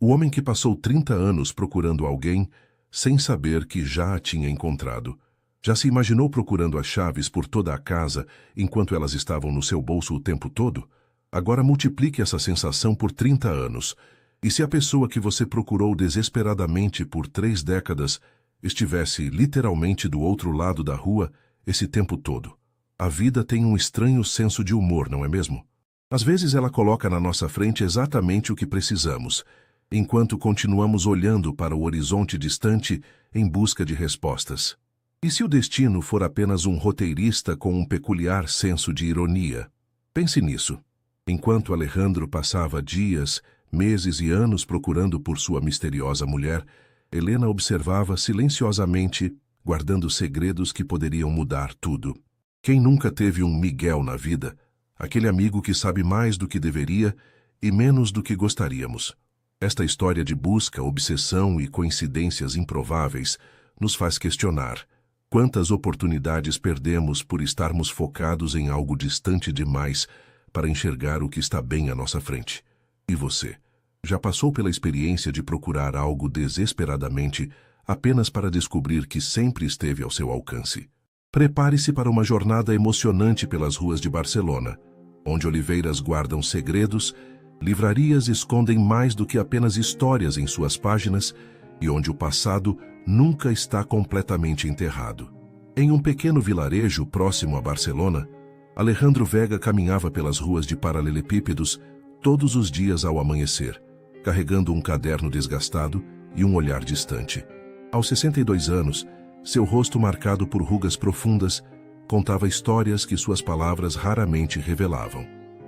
O homem que passou 30 anos procurando alguém sem saber que já a tinha encontrado. Já se imaginou procurando as chaves por toda a casa enquanto elas estavam no seu bolso o tempo todo? Agora multiplique essa sensação por 30 anos. E se a pessoa que você procurou desesperadamente por 3 décadas estivesse literalmente do outro lado da rua esse tempo todo? A vida tem um estranho senso de humor, não é mesmo? Às vezes ela coloca na nossa frente exatamente o que precisamos, enquanto continuamos olhando para o horizonte distante em busca de respostas. E se o destino for apenas um roteirista com um peculiar senso de ironia? Pense nisso. Enquanto Alejandro passava dias, meses e anos procurando por sua misteriosa mulher, Helena observava silenciosamente, guardando segredos que poderiam mudar tudo. Quem nunca teve um Miguel na vida? Aquele amigo que sabe mais do que deveria e menos do que gostaríamos. Esta história de busca, obsessão e coincidências improváveis nos faz questionar quantas oportunidades perdemos por estarmos focados em algo distante demais para enxergar o que está bem à nossa frente. E você? Já passou pela experiência de procurar algo desesperadamente apenas para descobrir que sempre esteve ao seu alcance? Prepare-se para uma jornada emocionante pelas ruas de Barcelona, onde oliveiras guardam segredos, livrarias escondem mais do que apenas histórias em suas páginas e onde o passado nunca está completamente enterrado. Em um pequeno vilarejo próximo a Barcelona, Alejandro Vega caminhava pelas ruas de paralelepípedos todos os dias ao amanhecer, carregando um caderno desgastado e um olhar distante. Aos 62 anos, seu rosto marcado por rugas profundas contava histórias que suas palavras raramente revelavam.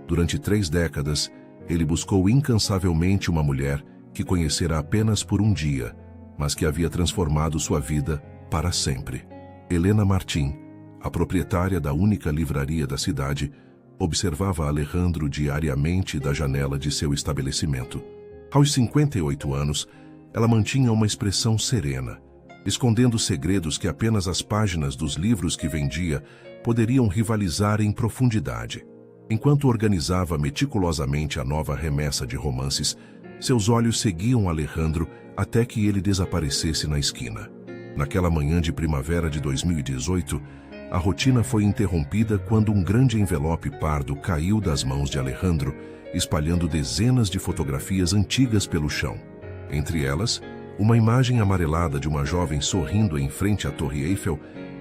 Durante 3 décadas, ele buscou incansavelmente uma mulher que conhecera apenas por um dia, mas que havia transformado sua vida para sempre. Helena Martín, a proprietária da única livraria da cidade, observava Alejandro diariamente da janela de seu estabelecimento. Aos 58 anos, ela mantinha uma expressão serena, escondendo segredos que apenas as páginas dos livros que vendia poderiam rivalizar em profundidade. Enquanto organizava meticulosamente a nova remessa de romances, seus olhos seguiam Alejandro até que ele desaparecesse na esquina. Naquela manhã de primavera de 2018, a rotina foi interrompida quando um grande envelope pardo caiu das mãos de Alejandro, espalhando dezenas de fotografias antigas pelo chão. Entre elas, uma imagem amarelada de uma jovem sorrindo em frente à Torre Eiffel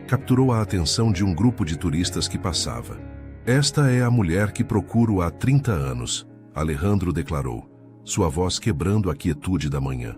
capturou a atenção de um grupo de turistas que passava. "Esta é a mulher que procuro há 30 anos", Alejandro declarou, sua voz quebrando a quietude da manhã.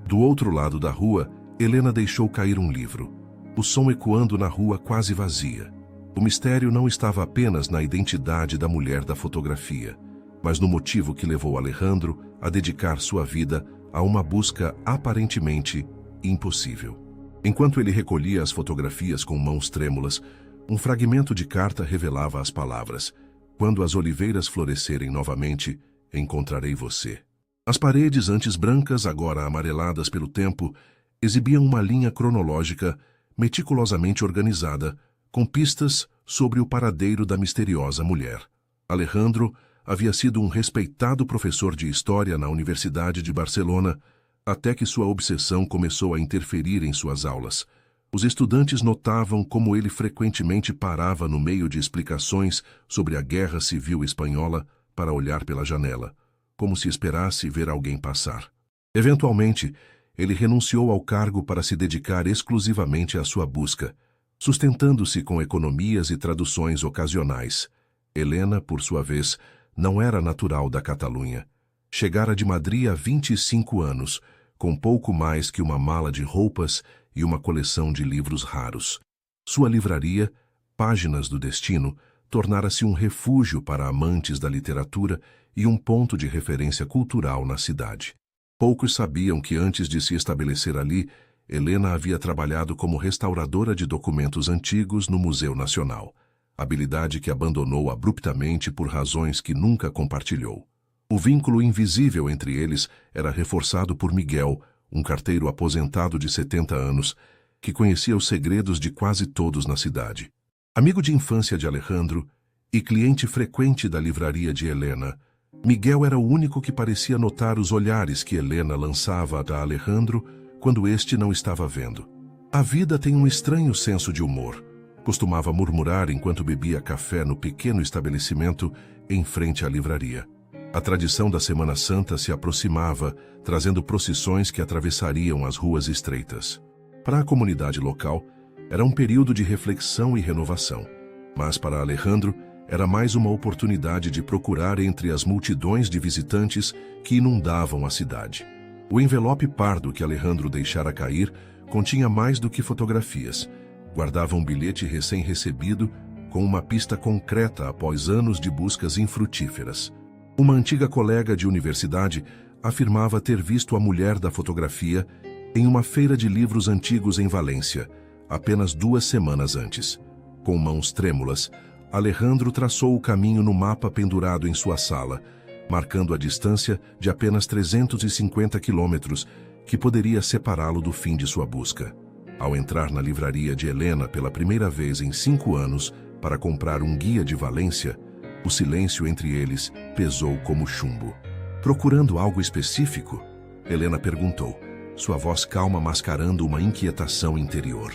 Do outro lado da rua, Helena deixou cair um livro, o som ecoando na rua quase vazia. O mistério não estava apenas na identidade da mulher da fotografia, mas no motivo que levou Alejandro a dedicar sua vida a uma busca aparentemente impossível. Enquanto ele recolhia as fotografias com mãos trêmulas, um fragmento de carta revelava as palavras: "Quando as oliveiras florescerem novamente, encontrarei você." As paredes, antes brancas, agora amareladas pelo tempo, exibiam uma linha cronológica meticulosamente organizada, com pistas sobre o paradeiro da misteriosa mulher. Alejandro havia sido um respeitado professor de história na Universidade de Barcelona, até que sua obsessão começou a interferir em suas aulas. Os estudantes notavam como ele frequentemente parava no meio de explicações sobre a Guerra Civil Espanhola para olhar pela janela, como se esperasse ver alguém passar. Eventualmente, ele renunciou ao cargo para se dedicar exclusivamente à sua busca, sustentando-se com economias e traduções ocasionais. Helena, por sua vez, não era natural da Catalunha. Chegara de Madrid há 25 anos, com pouco mais que uma mala de roupas e uma coleção de livros raros. Sua livraria, Páginas do Destino, tornara-se um refúgio para amantes da literatura e um ponto de referência cultural na cidade. Poucos sabiam que antes de se estabelecer ali, Helena havia trabalhado como restauradora de documentos antigos no Museu Nacional, habilidade que abandonou abruptamente por razões que nunca compartilhou. O vínculo invisível entre eles era reforçado por Miguel, um carteiro aposentado de 70 anos, que conhecia os segredos de quase todos na cidade. Amigo de infância de Alejandro e cliente frequente da livraria de Helena, Miguel era o único que parecia notar os olhares que Helena lançava a Alejandro quando este não estava vendo. A vida tem um estranho senso de humor, costumava murmurar enquanto bebia café no pequeno estabelecimento em frente à livraria. A tradição da Semana Santa se aproximava, trazendo procissões que atravessariam as ruas estreitas. Para a comunidade local, era um período de reflexão e renovação. Mas para Alejandro, era mais uma oportunidade de procurar entre as multidões de visitantes que inundavam a cidade. O envelope pardo que Alejandro deixara cair continha mais do que fotografias. Guardava um bilhete recém-recebido com uma pista concreta após anos de buscas infrutíferas. Uma antiga colega de universidade afirmava ter visto a mulher da fotografia em uma feira de livros antigos em Valência, apenas 2 semanas antes. Com mãos trêmulas, Alejandro traçou o caminho no mapa pendurado em sua sala, marcando a distância de apenas 350 quilômetros que poderia separá-lo do fim de sua busca. Ao entrar na livraria de Helena pela primeira vez em 5 anos para comprar um guia de Valência, o silêncio entre eles pesou como chumbo. Procurando algo específico? Helena perguntou, sua voz calma mascarando uma inquietação interior.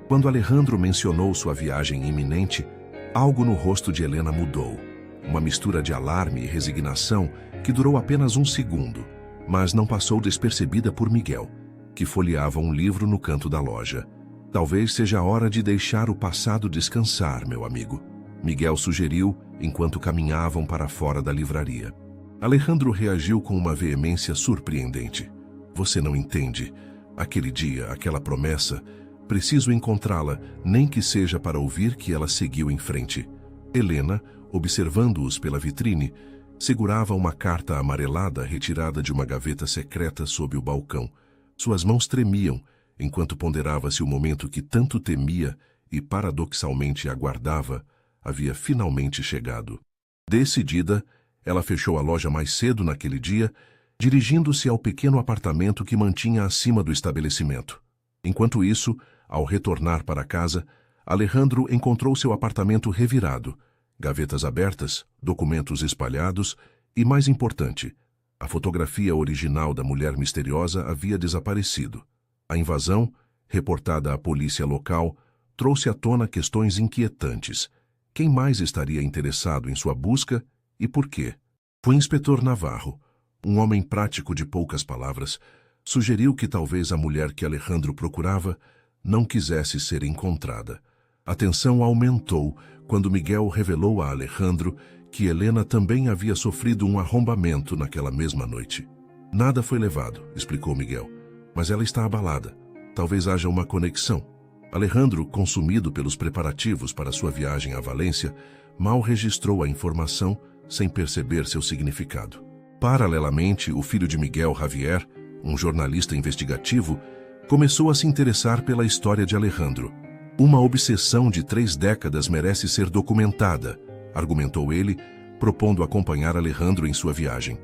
Quando Alejandro mencionou sua viagem iminente, algo no rosto de Helena mudou. Uma mistura de alarme e resignação que durou apenas 1 segundo, mas não passou despercebida por Miguel, que folheava um livro no canto da loja. Talvez seja a hora de deixar o passado descansar, meu amigo, Miguel sugeriu enquanto caminhavam para fora da livraria. Alejandro reagiu com uma veemência surpreendente. Você não entende. Aquele dia, aquela promessa, preciso encontrá-la, nem que seja para ouvir que ela seguiu em frente. Helena, observando-os pela vitrine, segurava uma carta amarelada retirada de uma gaveta secreta sob o balcão. Suas mãos tremiam, enquanto ponderava se o momento que tanto temia e paradoxalmente aguardava havia finalmente chegado. Decidida, ela fechou a loja mais cedo naquele dia, dirigindo-se ao pequeno apartamento que mantinha acima do estabelecimento. Enquanto isso, ao retornar para casa, Alejandro encontrou seu apartamento revirado, gavetas abertas, documentos espalhados e, mais importante, a fotografia original da mulher misteriosa havia desaparecido. A invasão, reportada à polícia local, trouxe à tona questões inquietantes. Quem mais estaria interessado em sua busca e por quê? O inspetor Navarro, um homem prático de poucas palavras, sugeriu que talvez a mulher que Alejandro procurava não quisesse ser encontrada. A tensão aumentou quando Miguel revelou a Alejandro que Helena também havia sofrido um arrombamento naquela mesma noite. Nada foi levado, explicou Miguel, mas ela está abalada. Talvez haja uma conexão. Alejandro, consumido pelos preparativos para sua viagem a Valência, mal registrou a informação sem perceber seu significado. Paralelamente, o filho de Miguel, Javier, um jornalista investigativo, começou a se interessar pela história de Alejandro. Uma obsessão de 3 décadas merece ser documentada, argumentou ele, propondo acompanhar Alejandro em sua viagem.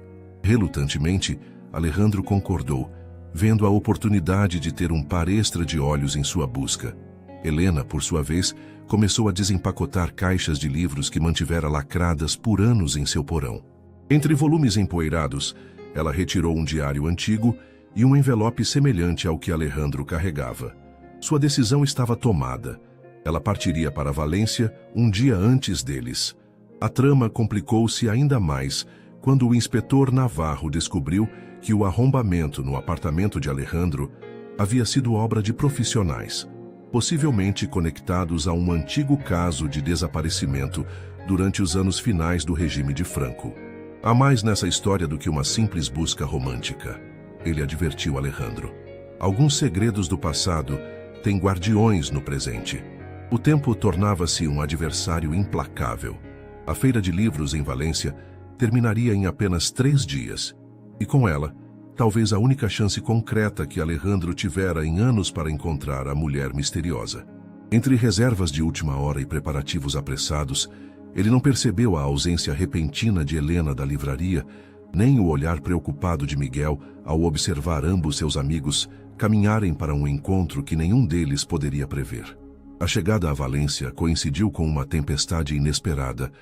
Relutantemente, Alejandro concordou, vendo a oportunidade de ter um par extra de olhos em sua busca. Helena, por sua vez, começou a desempacotar caixas de livros que mantivera lacradas por anos em seu porão. Entre volumes empoeirados, ela retirou um diário antigo e um envelope semelhante ao que Alejandro carregava. Sua decisão estava tomada. Ela partiria para Valência um dia antes deles. A trama complicou-se ainda mais quando o inspetor Navarro descobriu que o arrombamento no apartamento de Alejandro havia sido obra de profissionais, possivelmente conectados a um antigo caso de desaparecimento durante os anos finais do regime de Franco. Há mais nessa história do que uma simples busca romântica, ele advertiu Alejandro. Alguns segredos do passado têm guardiões no presente. O tempo tornava-se um adversário implacável. A feira de livros em Valência terminaria em apenas 3 dias, e com ela, talvez a única chance concreta que Alejandro tivera em anos para encontrar a mulher misteriosa. Entre reservas de última hora e preparativos apressados, ele não percebeu a ausência repentina de Helena da livraria, nem o olhar preocupado de Miguel ao observar ambos seus amigos caminharem para um encontro que nenhum deles poderia prever. A chegada a Valência coincidiu com uma tempestade inesperada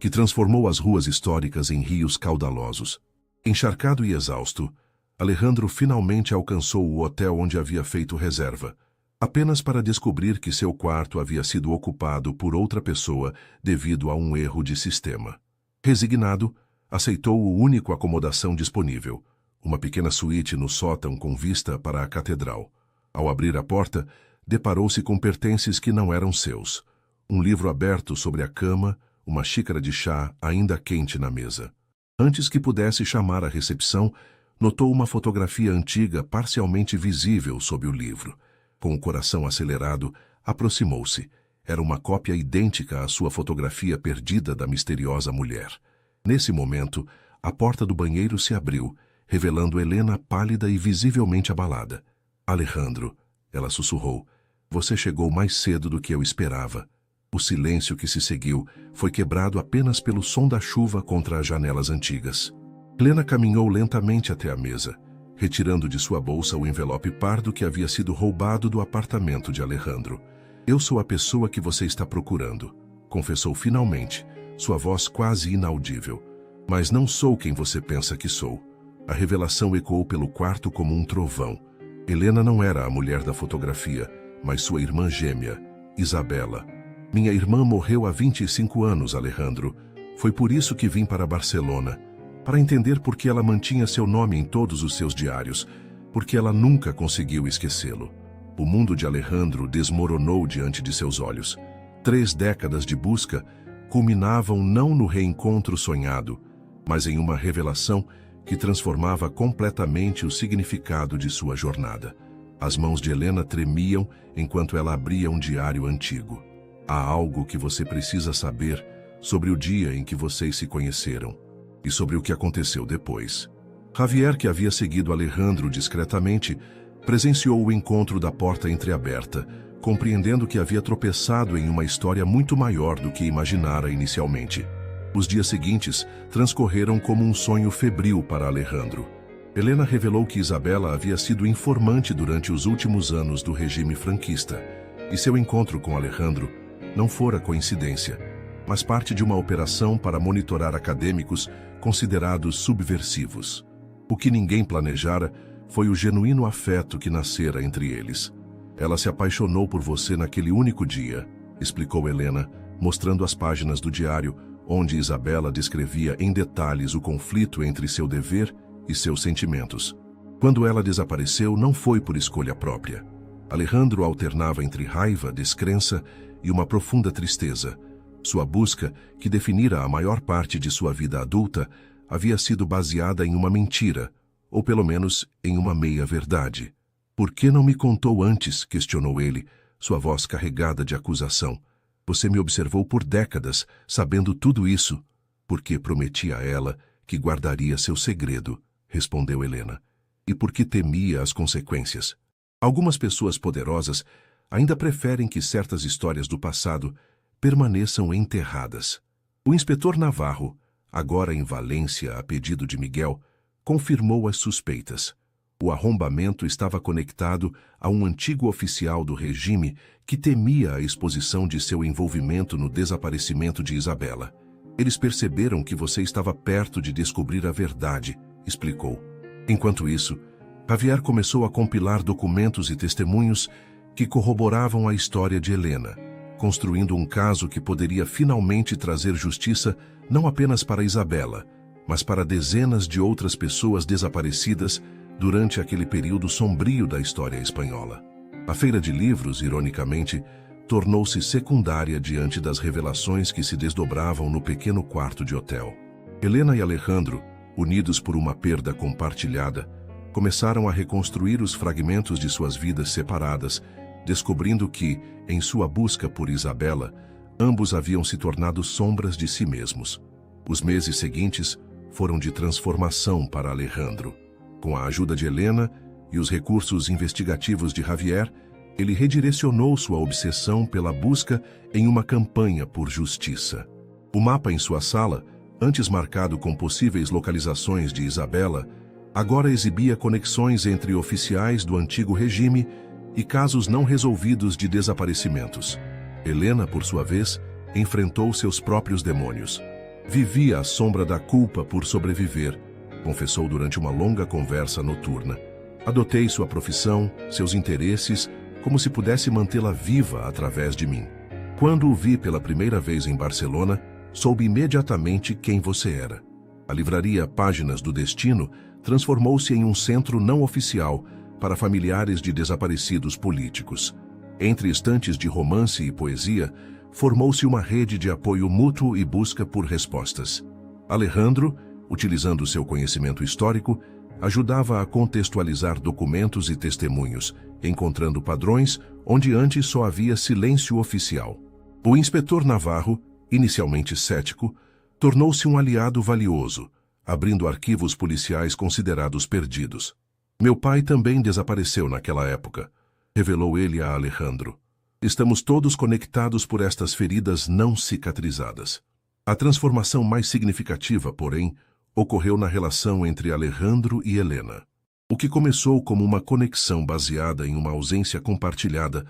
que transformou as ruas históricas em rios caudalosos. Encharcado e exausto, Alejandro finalmente alcançou o hotel onde havia feito reserva, apenas para descobrir que seu quarto havia sido ocupado por outra pessoa devido a um erro de sistema. Resignado, aceitou a única acomodação disponível, uma pequena suíte no sótão com vista para a catedral. Ao abrir a porta, deparou-se com pertences que não eram seus. Um livro aberto sobre a cama, uma xícara de chá ainda quente na mesa. Antes que pudesse chamar a recepção, notou uma fotografia antiga parcialmente visível sob o livro. Com o coração acelerado, aproximou-se. Era uma cópia idêntica à sua fotografia perdida da misteriosa mulher. Nesse momento, a porta do banheiro se abriu, revelando Helena pálida e visivelmente abalada. Alejandro, ela sussurrou, você chegou mais cedo do que eu esperava. O silêncio que se seguiu foi quebrado apenas pelo som da chuva contra as janelas antigas. Helena caminhou lentamente até a mesa, retirando de sua bolsa o envelope pardo que havia sido roubado do apartamento de Alejandro. Eu sou a pessoa que você está procurando, confessou finalmente, sua voz quase inaudível. Mas não sou quem você pensa que sou. A revelação ecoou pelo quarto como um trovão. Helena não era a mulher da fotografia, mas sua irmã gêmea, Isabela. Minha irmã morreu há 25 anos, Alejandro. Foi por isso que vim para Barcelona. Para entender por que ela mantinha seu nome em todos os seus diários, porque ela nunca conseguiu esquecê-lo. O mundo de Alejandro desmoronou diante de seus olhos. 3 décadas de busca culminavam não no reencontro sonhado, mas em uma revelação que transformava completamente o significado de sua jornada. As mãos de Helena tremiam enquanto ela abria um diário antigo. Há algo que você precisa saber sobre o dia em que vocês se conheceram e sobre o que aconteceu depois. Javier, que havia seguido Alejandro discretamente, presenciou o encontro da porta entreaberta, compreendendo que havia tropeçado em uma história muito maior do que imaginara inicialmente. Os dias seguintes transcorreram como um sonho febril para Alejandro. Helena revelou que Isabela havia sido informante durante os últimos anos do regime franquista, e seu encontro com Alejandro não fora coincidência, mas parte de uma operação para monitorar acadêmicos considerados subversivos. O que ninguém planejara foi o genuíno afeto que nascera entre eles. Ela se apaixonou por você naquele único dia, explicou Helena, mostrando as páginas do diário, onde Isabela descrevia em detalhes o conflito entre seu dever e seus sentimentos. Quando ela desapareceu, não foi por escolha própria. Alejandro alternava entre raiva, descrença e uma profunda tristeza. Sua busca, que definira a maior parte de sua vida adulta, havia sido baseada em uma mentira, ou pelo menos em uma meia-verdade. Por que não me contou antes? Questionou ele, sua voz carregada de acusação. Você me observou por décadas, sabendo tudo isso, porque prometi a ela que guardaria seu segredo, respondeu Helena, e porque temia as consequências. Algumas pessoas poderosas ainda preferem que certas histórias do passado permaneçam enterradas. O inspetor Navarro, agora em Valência a pedido de Miguel, confirmou as suspeitas. O arrombamento estava conectado a um antigo oficial do regime que temia a exposição de seu envolvimento no desaparecimento de Isabela. Eles perceberam que você estava perto de descobrir a verdade, explicou. Enquanto isso, Javier começou a compilar documentos e testemunhos que corroboravam a história de Helena, construindo um caso que poderia finalmente trazer justiça não apenas para Isabela, mas para dezenas de outras pessoas desaparecidas durante aquele período sombrio da história espanhola. A feira de livros, ironicamente, tornou-se secundária diante das revelações que se desdobravam no pequeno quarto de hotel. Helena e Alejandro, unidos por uma perda compartilhada, começaram a reconstruir os fragmentos de suas vidas separadas, descobrindo que, em sua busca por Isabela, ambos haviam se tornado sombras de si mesmos. Os meses seguintes foram de transformação para Alejandro. Com a ajuda de Helena e os recursos investigativos de Javier, ele redirecionou sua obsessão pela busca em uma campanha por justiça. O mapa em sua sala, antes marcado com possíveis localizações de Isabela, agora exibia conexões entre oficiais do antigo regime e casos não resolvidos de desaparecimentos. Helena, por sua vez, enfrentou seus próprios demônios. Vivia à sombra da culpa por sobreviver, confessou durante uma longa conversa noturna. Adotei sua profissão, seus interesses, como se pudesse mantê-la viva através de mim. Quando o vi pela primeira vez em Barcelona, soube imediatamente quem você era. A livraria Páginas do Destino transformou-se em um centro não oficial para familiares de desaparecidos políticos. Entre estantes de romance e poesia, formou-se uma rede de apoio mútuo e busca por respostas. Alejandro, utilizando seu conhecimento histórico, ajudava a contextualizar documentos e testemunhos, encontrando padrões onde antes só havia silêncio oficial. O inspetor Navarro, inicialmente cético, tornou-se um aliado valioso, abrindo arquivos policiais considerados perdidos. Meu pai também desapareceu naquela época, revelou ele a Alejandro. Estamos todos conectados por estas feridas não cicatrizadas. A transformação mais significativa, porém, ocorreu na relação entre Alejandro e Helena. O que começou como uma conexão baseada em uma ausência compartilhada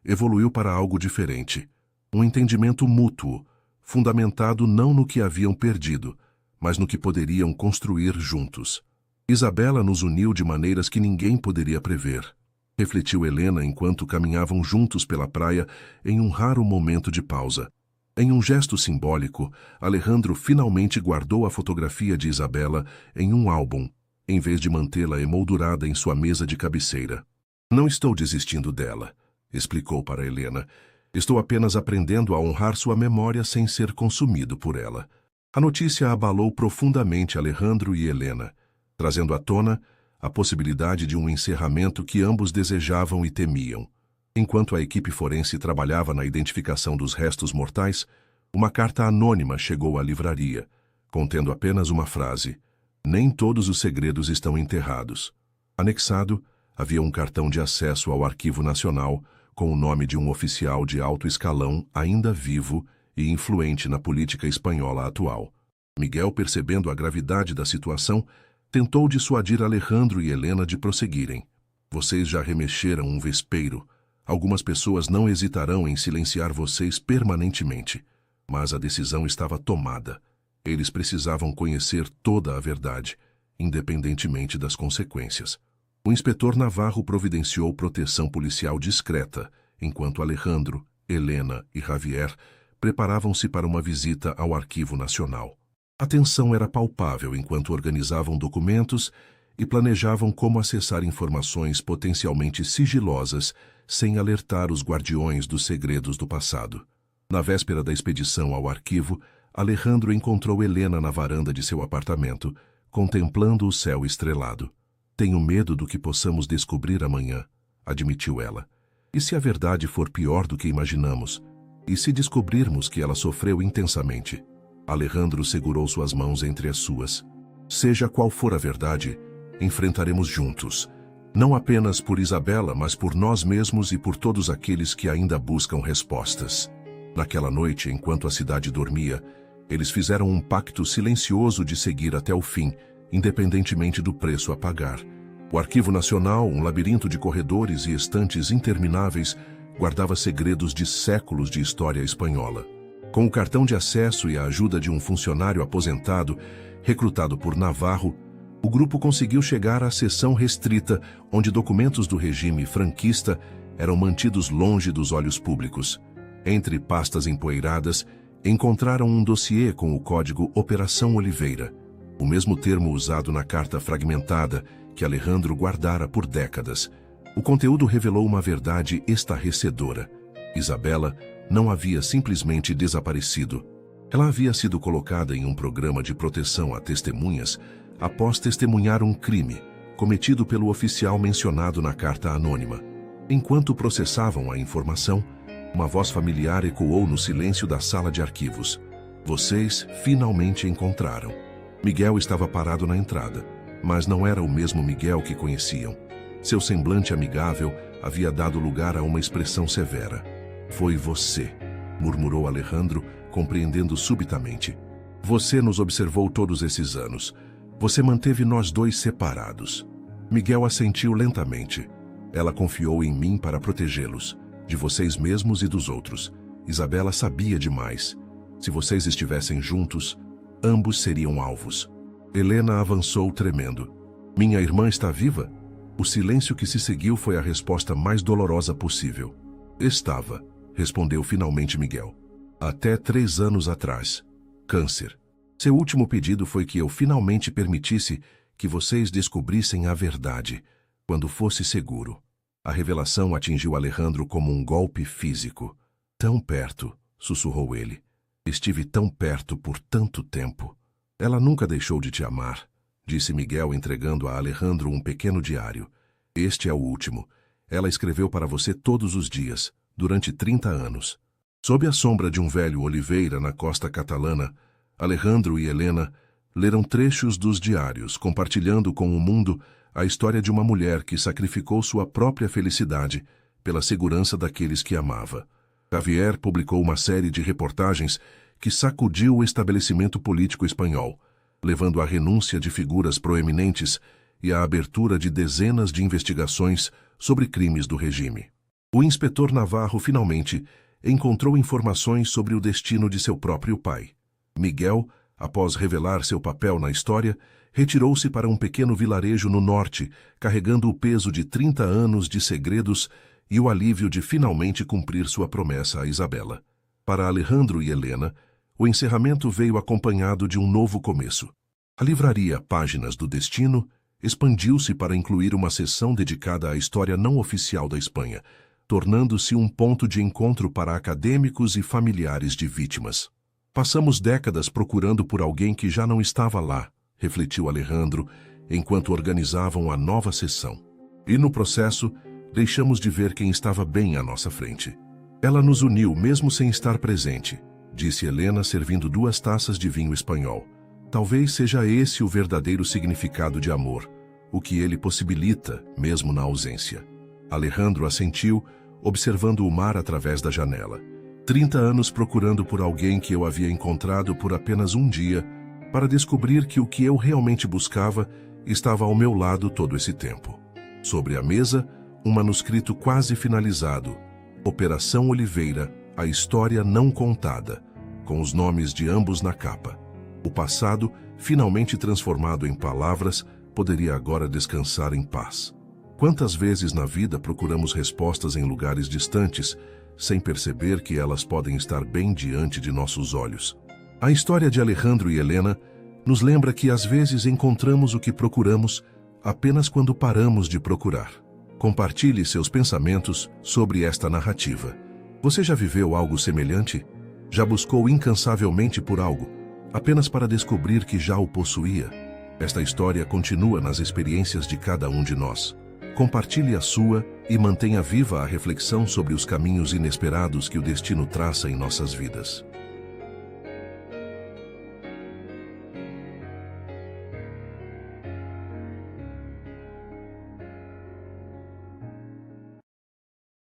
evoluiu para algo diferente. Um entendimento mútuo, fundamentado não no que haviam perdido, mas no que poderiam construir juntos. Isabela nos uniu de maneiras que ninguém poderia prever. Refletiu Helena enquanto caminhavam juntos pela praia em um raro momento de pausa. Em um gesto simbólico, Alejandro finalmente guardou a fotografia de Isabela em um álbum, em vez de mantê-la emoldurada em sua mesa de cabeceira. Não estou desistindo dela, explicou para Helena. Estou apenas aprendendo a honrar sua memória sem ser consumido por ela. A notícia abalou profundamente Alejandro e Helena, trazendo à tona a possibilidade de um encerramento que ambos desejavam e temiam. Enquanto a equipe forense trabalhava na identificação dos restos mortais, uma carta anônima chegou à livraria, contendo apenas uma frase: "Nem todos os segredos estão enterrados." Anexado, havia um cartão de acesso ao Arquivo Nacional com o nome de um oficial de alto escalão ainda vivo e influente na política espanhola atual. Miguel, percebendo a gravidade da situação, tentou dissuadir Alejandro e Helena de prosseguirem. Vocês já remexeram um vespeiro. Algumas pessoas não hesitarão em silenciar vocês permanentemente. Mas a decisão estava tomada. Eles precisavam conhecer toda a verdade, independentemente das consequências. O inspetor Navarro providenciou proteção policial discreta, enquanto Alejandro, Helena e Javier preparavam-se para uma visita ao Arquivo Nacional. A tensão era palpável enquanto organizavam documentos e planejavam como acessar informações potencialmente sigilosas sem alertar os guardiões dos segredos do passado. Na véspera da expedição ao arquivo, Alejandro encontrou Helena na varanda de seu apartamento, contemplando o céu estrelado. "Tenho medo do que possamos descobrir amanhã", admitiu ela. "E se a verdade for pior do que imaginamos? E se descobrirmos que ela sofreu intensamente?" Alejandro segurou suas mãos entre as suas. "Seja qual for a verdade, enfrentaremos juntos. Não apenas por Isabela, mas por nós mesmos e por todos aqueles que ainda buscam respostas." Naquela noite, enquanto a cidade dormia, eles fizeram um pacto silencioso de seguir até o fim, independentemente do preço a pagar. O Arquivo Nacional, um labirinto de corredores e estantes intermináveis, guardava segredos de séculos de história espanhola. Com o cartão de acesso e a ajuda de um funcionário aposentado, recrutado por Navarro, o grupo conseguiu chegar à seção restrita, onde documentos do regime franquista eram mantidos longe dos olhos públicos. Entre pastas empoeiradas, encontraram um dossiê com o código Operação Oliveira, o mesmo termo usado na carta fragmentada que Alejandro guardara por décadas. O conteúdo revelou uma verdade estarrecedora. Isabela não havia simplesmente desaparecido. Ela havia sido colocada em um programa de proteção a testemunhas após testemunhar um crime cometido pelo oficial mencionado na carta anônima. Enquanto processavam a informação, uma voz familiar ecoou no silêncio da sala de arquivos. "Vocês finalmente encontraram." Miguel estava parado na entrada, mas não era o mesmo Miguel que conheciam. Seu semblante amigável havia dado lugar a uma expressão severa. "Foi você", murmurou Alejandro, compreendendo subitamente. "Você nos observou todos esses anos. Você manteve nós dois separados." Miguel assentiu lentamente. "Ela confiou em mim para protegê-los, de vocês mesmos e dos outros. Isabela sabia demais. Se vocês estivessem juntos, ambos seriam alvos. Helena avançou tremendo. Minha irmã está viva? O silêncio que se seguiu foi a resposta mais dolorosa possível. Estava, respondeu finalmente Miguel. Até 3 anos atrás. Câncer. Seu último pedido foi que eu finalmente permitisse que vocês descobrissem a verdade, quando fosse seguro. A revelação atingiu Alejandro como um golpe físico. Tão perto, sussurrou ele. Estive tão perto por tanto tempo. Ela nunca deixou de te amar, disse Miguel entregando a Alejandro um pequeno diário. Este é o último. Ela escreveu para você todos os dias, durante 30 anos. Sob a sombra de um velho oliveira na costa catalana, Alejandro e Helena leram trechos dos diários, compartilhando com o mundo a história de uma mulher que sacrificou sua própria felicidade pela segurança daqueles que amava. Javier publicou uma série de reportagens que sacudiu o estabelecimento político espanhol, levando à renúncia de figuras proeminentes e à abertura de dezenas de investigações sobre crimes do regime. O inspetor Navarro finalmente encontrou informações sobre o destino de seu próprio pai. Miguel, após revelar seu papel na história, retirou-se para um pequeno vilarejo no norte, carregando o peso de 30 anos de segredos e o alívio de finalmente cumprir sua promessa a Isabela. Para Alejandro e Helena, o encerramento veio acompanhado de um novo começo. A livraria Páginas do Destino expandiu-se para incluir uma seção dedicada à história não oficial da Espanha, tornando-se um ponto de encontro para acadêmicos e familiares de vítimas. Passamos décadas procurando por alguém que já não estava lá, refletiu Alejandro, enquanto organizavam a nova seção. E no processo, deixamos de ver quem estava bem à nossa frente. Ela nos uniu mesmo sem estar presente, disse Helena servindo 2 taças de vinho espanhol. Talvez seja esse o verdadeiro significado de amor, o que ele possibilita, mesmo na ausência. Alejandro assentiu, observando o mar através da janela. 30 anos procurando por alguém que eu havia encontrado por apenas um dia, para descobrir que o que eu realmente buscava estava ao meu lado todo esse tempo. Sobre a mesa, um manuscrito quase finalizado, Operação Oliveira, a história não contada, com os nomes de ambos na capa. O passado, finalmente transformado em palavras, poderia agora descansar em paz. Quantas vezes na vida procuramos respostas em lugares distantes, sem perceber que elas podem estar bem diante de nossos olhos? A história de Alejandro e Helena nos lembra que às vezes encontramos o que procuramos apenas quando paramos de procurar. Compartilhe seus pensamentos sobre esta narrativa. Você já viveu algo semelhante? Já buscou incansavelmente por algo, apenas para descobrir que já o possuía? Esta história continua nas experiências de cada um de nós. Compartilhe a sua e mantenha viva a reflexão sobre os caminhos inesperados que o destino traça em nossas vidas.